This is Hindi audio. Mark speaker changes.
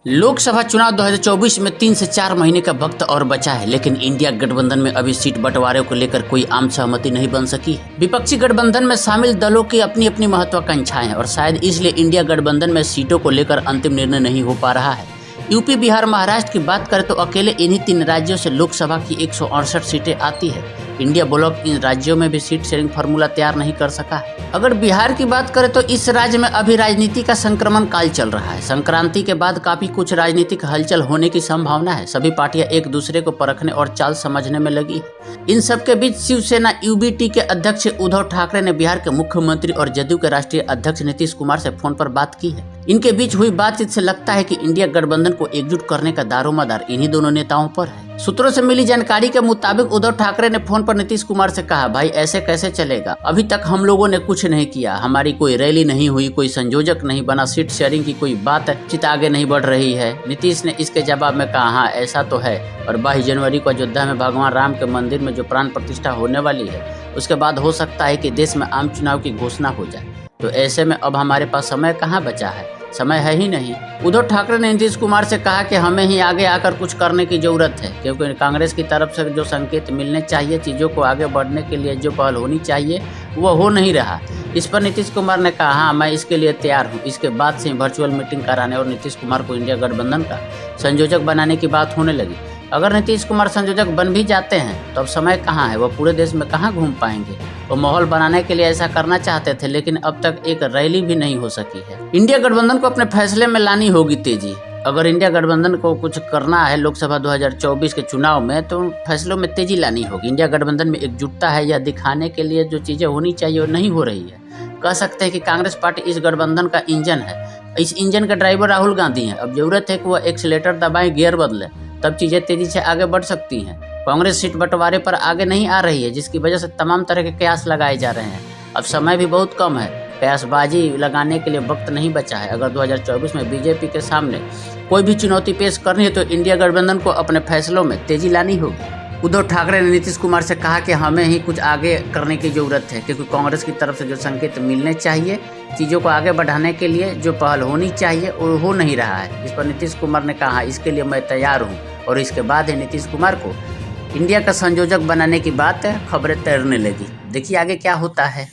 Speaker 1: लोकसभा चुनाव 2024 में 3 से 4 महीने का वक्त और बचा है, लेकिन इंडिया गठबंधन में अभी सीट बंटवारे को लेकर कोई आम सहमति नहीं बन सकी है। विपक्षी गठबंधन में शामिल दलों की अपनी अपनी महत्वाकांक्षाएं हैं और शायद इसलिए इंडिया गठबंधन में सीटों को लेकर अंतिम निर्णय नहीं हो पा रहा है। यूपी, बिहार, महाराष्ट्र की बात करें तो अकेले इन्हीं 3 राज्यों से लोकसभा की 168 सीटें आती है। इंडिया ब्लॉक इन राज्यों में भी सीट शेयरिंग फार्मूला तैयार नहीं कर सका है। अगर बिहार की बात करें तो इस राज्य में अभी राजनीति का संक्रमण काल चल रहा है। संक्रांति के बाद काफी कुछ राजनीतिक हलचल होने की संभावना है। सभी पार्टियां एक दूसरे को परखने और चाल समझने में लगी है। इन सबके बीच शिवसेना यूबीटी के अध्यक्ष उद्धव ठाकरे ने बिहार के मुख्यमंत्री और जदयू के राष्ट्रीय अध्यक्ष नीतीश कुमार से फोन पर बात की है। इनके बीच हुई बातचीत से लगता है कि इंडिया गठबंधन को एकजुट करने का दारोमदार इन्हीं दोनों नेताओं पर है। सूत्रों से मिली जानकारी के मुताबिक उद्धव ठाकरे ने फोन पर नीतीश कुमार से कहा, भाई ऐसे कैसे चलेगा, अभी तक हम लोगों ने कुछ नहीं किया, हमारी कोई रैली नहीं हुई, कोई संयोजक नहीं बना, सीट शेयरिंग की कोई बात आगे नहीं बढ़ रही है। नीतीश ने इसके जवाब में कहा, हाँ ऐसा तो है, और 22 जनवरी को अयोध्या में भगवान राम के मंदिर में जो प्राण प्रतिष्ठा होने वाली है उसके बाद हो सकता है कि देश में आम चुनाव की घोषणा हो जाए। तो ऐसे में अब हमारे पास समय कहाँ बचा है, समय है ही नहीं। उद्धव ठाकरे ने नीतीश कुमार से कहा कि हमें ही आगे आकर कुछ करने की जरूरत है, क्योंकि कांग्रेस की तरफ से जो संकेत मिलने चाहिए, चीज़ों को आगे बढ़ने के लिए जो पहल होनी चाहिए वो हो नहीं रहा। इस पर नीतीश कुमार ने कहा, हाँ मैं इसके लिए तैयार हूँ। इसके बाद से वर्चुअल मीटिंग कराने और नीतीश कुमार को इंडिया गठबंधन का संयोजक बनाने की बात होने लगी। अगर नीतीश कुमार संयोजक बन भी जाते हैं तो अब समय कहाँ है, वो पूरे देश में कहाँ घूम पाएंगे। वो माहौल बनाने के लिए ऐसा करना चाहते थे, लेकिन अब तक एक रैली भी नहीं हो सकी है। इंडिया गठबंधन को अपने फैसले में लानी होगी तेजी। अगर इंडिया गठबंधन को कुछ करना है लोकसभा 2024 के चुनाव में तो फैसलों में तेजी लानी होगी। इंडिया गठबंधन में एकजुटता है, यह दिखाने के लिए जो चीजें होनी चाहिए वो नहीं हो रही है। कह सकते हैं कि कांग्रेस पार्टी इस गठबंधन का इंजन है, इस इंजन का ड्राइवर राहुल गांधी है। अब जरूरत है कि वह एक्सीलेटर दबाएं, गियर बदले, तब चीजें तेजी से आगे बढ़ सकती हैं। कांग्रेस सीट बंटवारे पर आगे नहीं आ रही है, जिसकी वजह से तमाम तरह के कयास लगाए जा रहे हैं। अब समय भी बहुत कम है, कयासबाजी लगाने के लिए वक्त नहीं बचा है। अगर 2024 में बीजेपी के सामने कोई भी चुनौती पेश करनी है तो इंडिया गठबंधन को अपने फैसलों में तेजी लानी होगी। उद्धव ठाकरे ने नीतीश कुमार से कहा कि हमें ही कुछ आगे करने की जरूरत है, क्योंकि कांग्रेस की तरफ से जो संकेत मिलने चाहिए, चीज़ों को आगे बढ़ाने के लिए जो पहल होनी चाहिए वो हो नहीं रहा है। इस पर नीतीश कुमार ने कहा, इसके लिए मैं तैयार हूँ। और इसके बाद ही नीतीश कुमार को इंडिया का संयोजक बनाने की बात खबरें तैरने लगी। देखिए आगे क्या होता है।